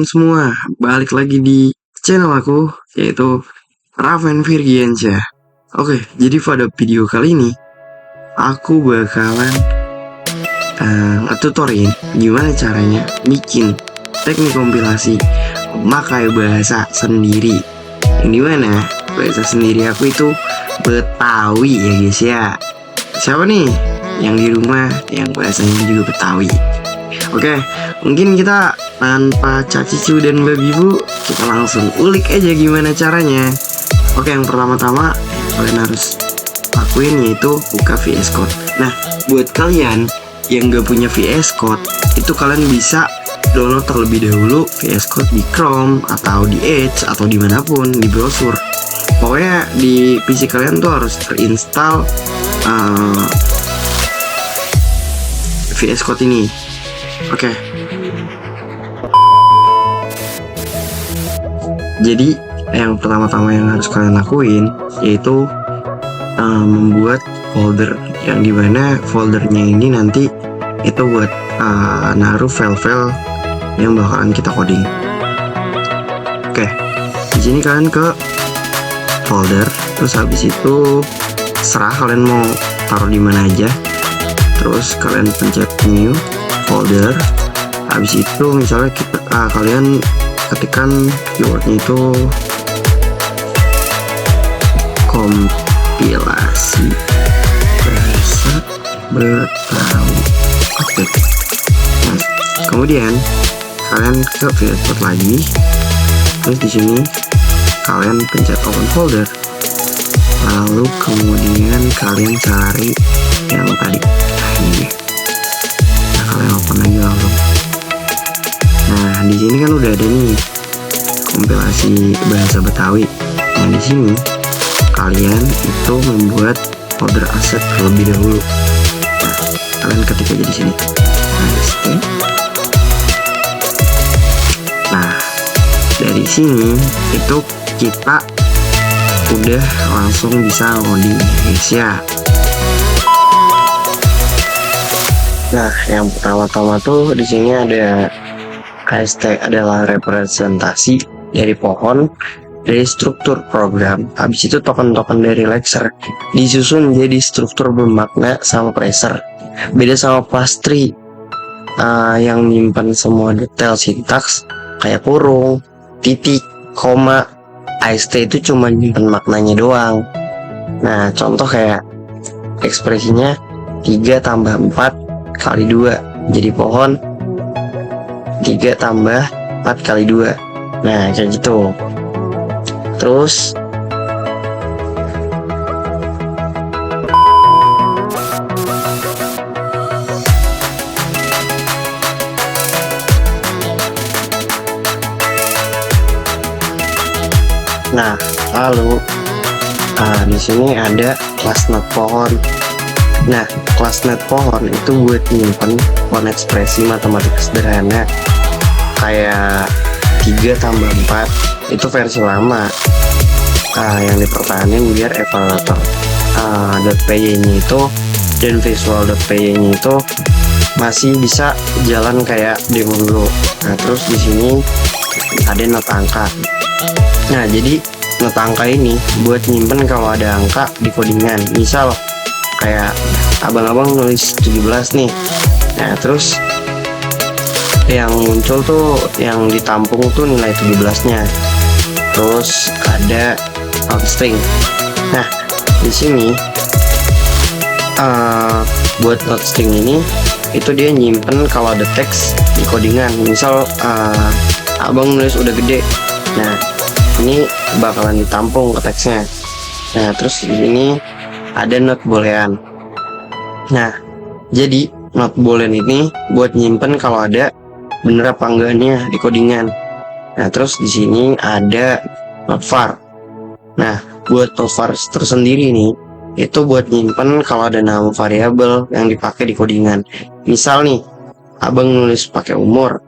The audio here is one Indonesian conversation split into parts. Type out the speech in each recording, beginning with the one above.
semua, balik lagi di channel aku, yaitu Raven Virgiansyah. Oke, jadi pada video kali ini aku bakalan ngetutorin gimana caranya bikin teknik kompilasi memakai bahasa sendiri. Yang dimana bahasa sendiri aku itu Betawi ya guys ya. Siapa nih yang di rumah yang bahasanya juga Betawi? Oke, mungkin kita tanpa cacicu dan babi bu, kita langsung ulik aja gimana caranya. Oke, yang pertama-tama kalian harus lakuin yaitu buka VS Code. Nah, buat kalian yang gak punya VS Code, itu kalian bisa download terlebih dahulu VS Code di Chrome atau di Edge atau dimanapun di browser. Pokoknya di PC kalian tuh harus terinstall VS Code ini. Oke. Jadi yang pertama-tama yang harus kalian lakuin yaitu membuat folder yang dimana foldernya ini nanti itu buat naruh file-file yang bakalan kita coding. Oke. Di sini kalian ke folder, terus habis itu serah kalian mau taruh di mana aja. Terus kalian pencet new folder. Habis itu misalnya kalian ketikkan keywordnya itu kompilasi bahasa Betawi. Oke. Nah, kemudian kalian ke VS Code lagi. Terus di sini kalian pencet open folder. Lalu kemudian kalian cari yang tadi. Nah, ini. Kalian open lagi langsung. Nah, di sini kan udah ada nih kompilasi bahasa Betawi. Nah, di sini kalian itu membuat folder aset terlebih dahulu. Nah, kalian ketik aja di sini. Nah, dari sini itu kita udah langsung bisa loading guys ya. Nah, yang pertama-tama tuh di sini ada AST adalah representasi dari pohon dari struktur program. Habis itu token-token dari lexer disusun jadi struktur bermakna sama tracer. Beda sama pastry yang nyimpan semua detail sintaks kayak kurung, titik, koma. AST itu cuma nyimpan maknanya doang. Nah, contoh kayak ekspresinya 3 tambah 4 kali 2 jadi pohon 3 tambah 4 kali 2. Nah, kayak gitu. Terus lalu di sini ada kelas net pohon. Nah, kelas net pohon itu buat nyimpen pohon ekspresi matematika sederhana kayak 3 tambah 4 itu versi lama yang dipertahankan biar evaluator .py nya itu dan visual.py nya itu masih bisa jalan kayak demo dulu. Nah, terus di sini ada not angka. Nah, jadi not angka ini buat nyimpen kalau ada angka di codingan. Misal kayak abang-abang nulis 17 nih. Nah, terus yang muncul tuh yang ditampung tuh nilai 17-nya. Terus ada string. Nah, di sini buat not string ini itu dia nyimpen kalau ada teks di codingan. Misal abang nulis udah gede. Nah, ini bakalan ditampung ke teksnya. Nah, terus di sini ada not boolean. Nah, jadi not boolean ini buat nyimpen kalau ada bener apa enggaknya di codingan. Nah, terus di sini ada not var. Nah, buat not var tersendiri nih itu buat nyimpen kalau ada nama variabel yang dipakai di codingan. Misal nih, abang nulis pakai umur,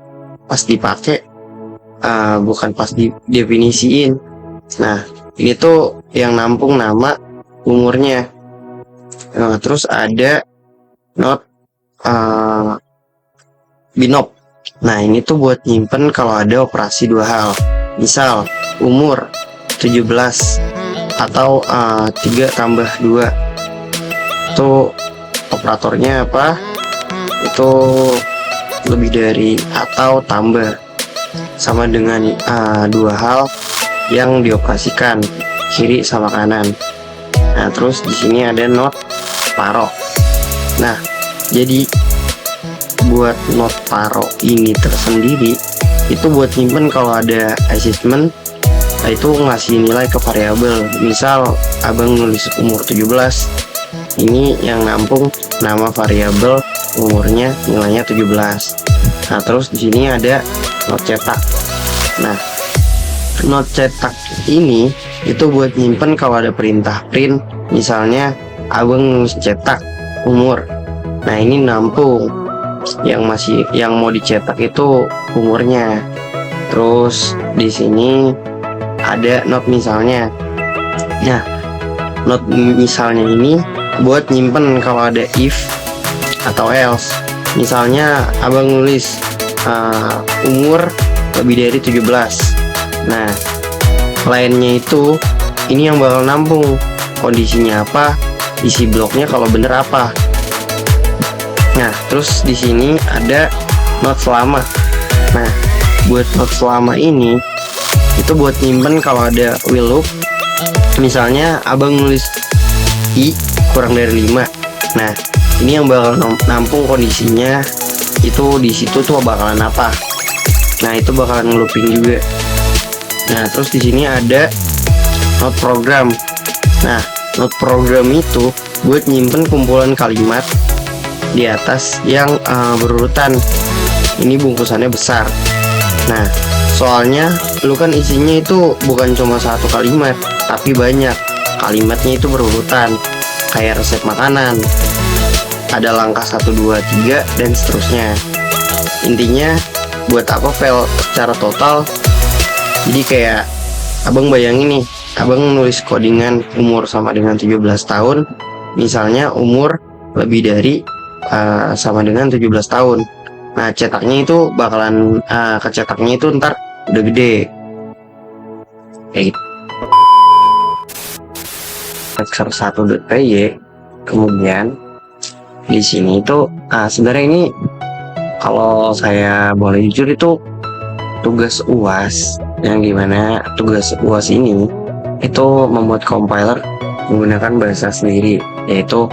pas dipakai bukan pas didefinisiin. Nah, ini tuh yang nampung nama umurnya. Nah, terus ada not binop. Nah, ini tuh buat nyimpen kalau ada operasi dua hal. Misal, umur 17 atau 3 tambah 2. Itu operatornya apa? Itu lebih dari atau tambah sama dengan dua hal yang dioperasikan, kiri sama kanan. Nah, terus di sini ada not paro. Nah, jadi buat not paro ini tersendiri itu buat nyimpen kalau ada assignment. Nah, itu ngasih nilai ke variabel. Misal abang nulis umur 17, ini yang nampung nama variabel umurnya nilainya 17. Nah, terus di sini ada not cetak. Nah, not cetak ini itu buat nyimpen kalau ada perintah print. Misalnya abang nulis cetak umur. Nah, ini nampung yang mau dicetak itu umurnya. Terus di sini ada not misalnya. Nah, not misalnya ini buat nyimpen kalau ada if atau else. Misalnya abang nulis umur lebih dari 17. Nah, lainnya itu ini yang bakal nampung kondisinya apa, isi bloknya kalau bener apa. Nah, terus di sini ada not selama. Nah, buat not selama ini itu buat nyimpen kalau ada while loop. Misalnya abang nulis i kurang dari 5. Nah, ini yang bakal nampung kondisinya itu di situ tuh bakalan apa. Nah, itu bakalan ngelooping juga. Nah, terus di sini ada not program. Nah, not program itu buat nyimpen kumpulan kalimat di atas yang berurutan. Ini bungkusannya besar. Nah, soalnya lu kan isinya itu bukan cuma satu kalimat, tapi banyak. Kalimatnya itu berurutan, kayak resep makanan. Ada langkah 1, 2, 3 dan seterusnya. Intinya buat apa file secara total. Jadi kayak abang bayangin nih, abang nulis codingan umur sama dengan 17 tahun. Misalnya umur lebih dari sama dengan 17 tahun. Nah, cetaknya itu bakalan kecetaknya itu ntar udah gede kayak gitu. Exer1.py. Kemudian di sini itu sebenarnya ini kalau saya boleh jujur itu tugas UAS, yang dimana tugas UAS ini itu membuat compiler menggunakan bahasa sendiri, yaitu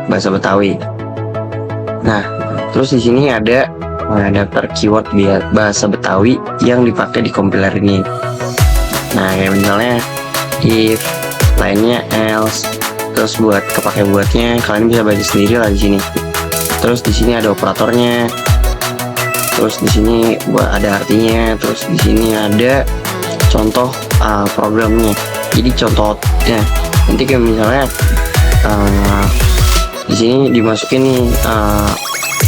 bahasa Betawi. Nah, terus di sini ada daftar keyword bahasa Betawi yang dipakai di compiler ini. Nah, kayak misalnya if, lainnya else. Terus buat kepake buatnya kalian bisa baca sendiri lah di sini. Terus di sini ada operatornya. Terus di sini buat ada artinya. Terus di sini ada contoh programnya. Jadi contohnya nanti kayak misalnya di sini dimasukin nih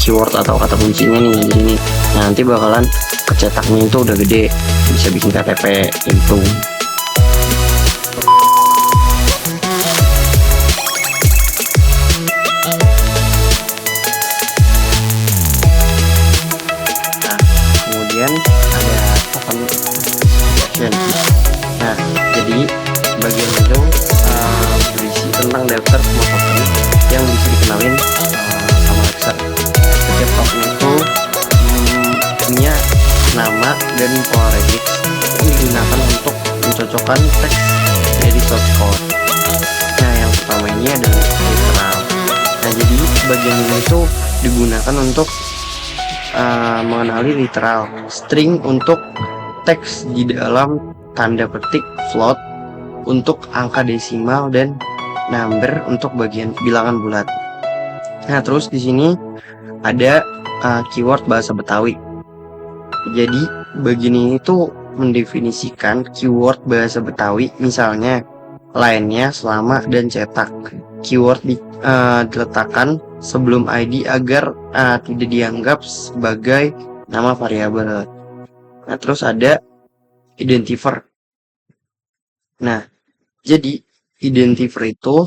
keyword atau kata kuncinya nih di sini. Nah, nanti bakalan kecetaknya itu udah gede, bisa bikin KTP itu. Nah, kemudian ada open section. Nah, jadi bagian itu berisi tentang daftar semua token yang bisa dikenalin sama Excel. Setiap token itu punya nama dan pola regix yang digunakan untuk mencocokkan teks dari source code. Nah, yang pertama ini adalah literal. Nah, jadi bagian ini itu digunakan untuk mengenali literal, string untuk teks di dalam tanda petik, float untuk angka desimal, dan number untuk bagian bilangan bulat. Nah, terus di sini ada keyword bahasa Betawi. Jadi bagian ini tuh mendefinisikan keyword bahasa Betawi, misalnya lainnya, selama, dan cetak. Keyword diletakkan sebelum ID agar tidak dianggap sebagai nama variabel. Nah, terus ada identifier. Nah, jadi identifier itu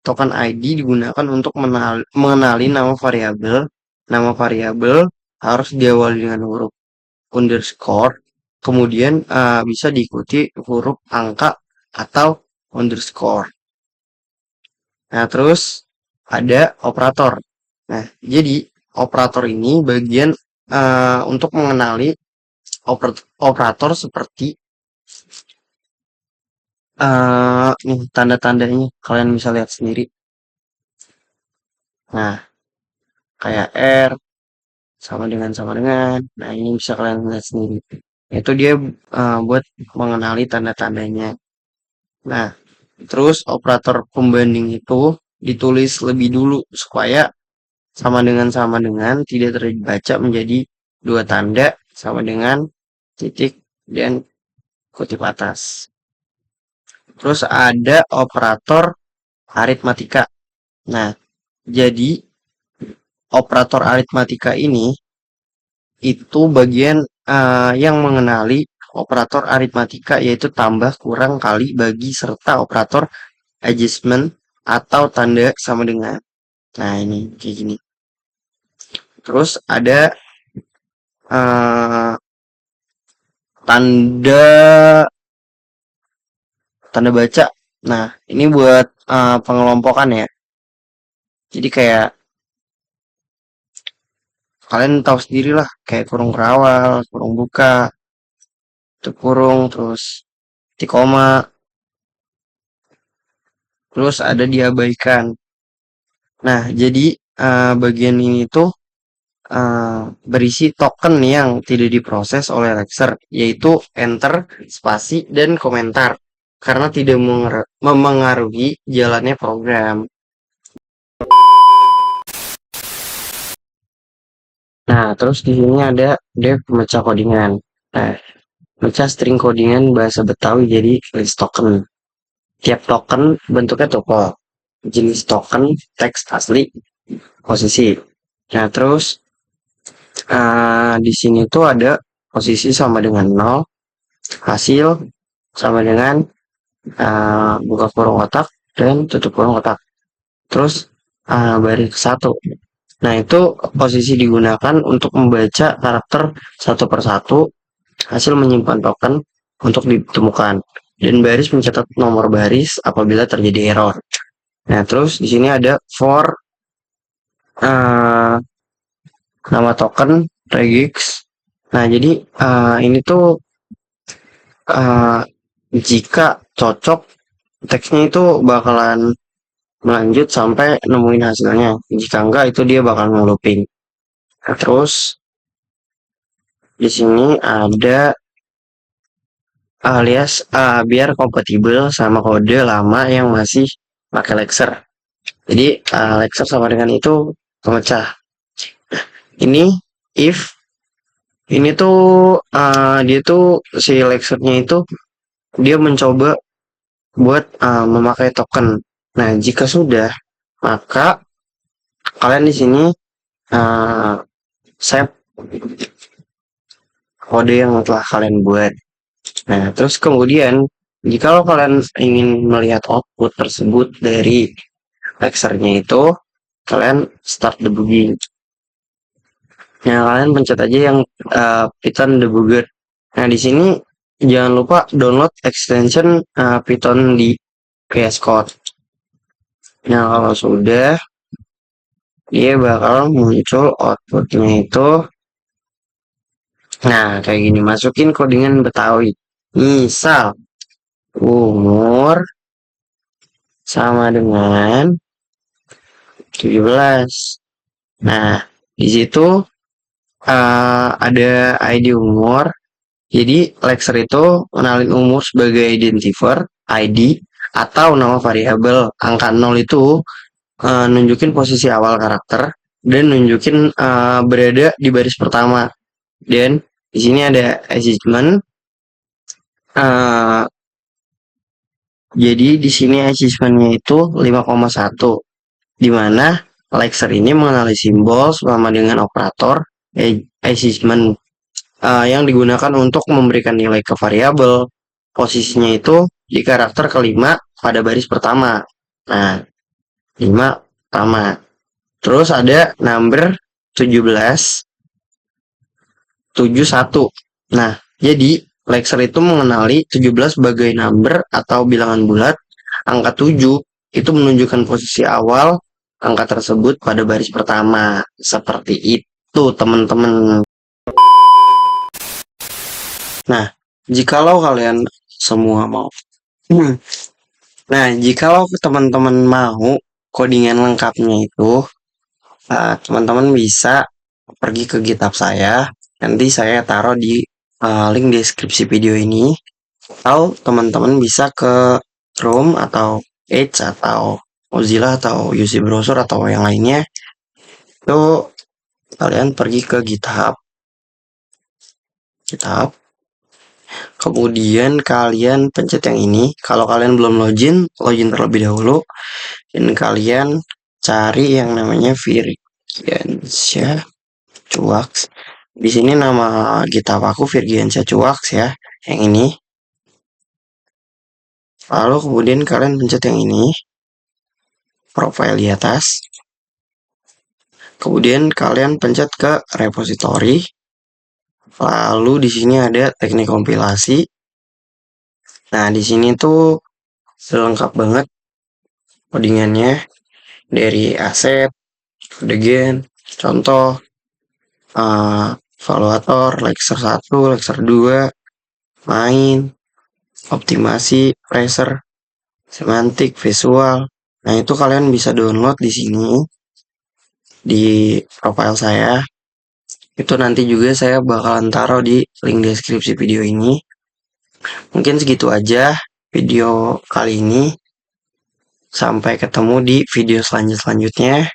token ID digunakan untuk mengenali nama variabel. Nama variabel harus diawali dengan huruf underscore, kemudian bisa diikuti huruf angka atau underscore. Nah, terus ada operator. Nah, jadi operator ini bagian untuk mengenali operator seperti nih tanda-tandanya kalian bisa lihat sendiri. Nah, kayak R sama dengan sama dengan. Nah, ini bisa kalian lihat sendiri. Itu dia buat mengenali tanda-tandanya. Nah, terus operator pembanding itu ditulis lebih dulu supaya sama dengan tidak terbaca menjadi dua tanda sama dengan titik dan kutip atas. Terus ada operator aritmatika. Nah, jadi operator aritmatika ini itu bagian yang mengenali operator aritmatika, yaitu tambah, kurang, kali, bagi, serta operator adjustment atau tanda sama dengan. Nah, ini kayak gini. Terus ada uh, tanda tanda baca. Nah, ini buat pengelompokan ya. Jadi kayak kalian tahu sendiri lah, kayak kurung kerawal, kurung buka, itu kurung, terus titik koma, terus ada diabaikan. Nah, jadi bagian ini tuh berisi token yang tidak diproses oleh Lexer, yaitu enter, spasi, dan komentar, karena tidak memengaruhi jalannya program. Nah, terus di sini ada dev pemecah codingan. Nah, pemecah string codingan bahasa Betawi jadi list token. Tiap token bentuknya tuple. Jenis token, teks asli, posisi. Nah, terus di sini tuh ada posisi sama dengan 0, hasil sama dengan buka kurung kotak dan tutup kurung kotak. Terus baris 1. Nah, itu posisi digunakan untuk membaca karakter satu persatu, hasil menyimpan token untuk ditemukan, dan baris mencatat nomor baris apabila terjadi error. Nah, terus di sini ada for nama token regix. Nah, jadi ini tuh jika cocok, teksnya itu bakalan melanjut sampai nemuin hasilnya. Jika enggak, itu dia bakal ngelooping. Nah, terus di sini ada alias biar kompatibel sama kode lama yang masih pakai Lexer. Jadi Lexer sama dengan itu pemecah. Ini if ini tuh dia tuh si Lexernya itu dia mencoba buat memakai token. Nah, jika sudah, maka kalian di sini save kode yang telah kalian buat. Nah, terus kemudian jika kalian ingin melihat output tersebut dari Lexernya itu, kalian start debugging. Nah, kalian pencet aja yang Python debugger. Nah, di sini jangan lupa download extension Python di VS Code. Nah, kalau sudah, dia bakal muncul outputnya itu. Nah, kayak gini. Masukin codingan Betawi. Misal, umur sama dengan 17. Nah, di situ ada ID umur. Jadi, Lexer itu kenalin umur sebagai identifier, ID, atau nama variabel. Angka 0 itu nunjukin posisi awal karakter, dan nunjukin berada di baris pertama. Dan di sini ada achievement. Jadi di sini achievementnya itu 5,1, di mana Lexer ini mengenali simbol sama dengan operator achievement yang digunakan untuk memberikan nilai ke variabel. Posisinya itu di karakter kelima pada baris pertama. Nah, 5 pertama. Terus ada number 17 71. Nah, jadi Lexer itu mengenali 17 sebagai number atau bilangan bulat. Angka 7 itu menunjukkan posisi awal angka tersebut pada baris pertama. Seperti itu, teman-teman. Nah, jikalau kalian semua mau. Nah, jikalau teman-teman mau codingan lengkapnya itu, teman-teman bisa pergi ke GitHub saya. Nanti saya taruh di link deskripsi video ini. Atau teman-teman bisa ke Chrome atau Edge atau Mozilla atau UC Browser atau yang lainnya. Itu kalian pergi ke GitHub. Kemudian kalian pencet yang ini. Kalau kalian belum login terlebih dahulu. Dan kalian cari yang namanya Virgiansyah Cuaks. Di sini nama GitHub aku Virgiansyah Cuaks ya, yang ini. Lalu kemudian kalian pencet yang ini, profile di atas. Kemudian kalian pencet ke repository. Lalu di sini ada teknik kompilasi. Nah, di sini tuh lengkap banget codingannya dari aset, again, contoh, evaluator, Lexer 1, Lexer 2, main, optimasi, tracer, semantik, visual. Nah, itu kalian bisa download di sini di profile saya. Itu nanti juga saya bakalan taruh di link deskripsi video ini. Mungkin segitu aja video kali ini. Sampai ketemu di video selanjutnya.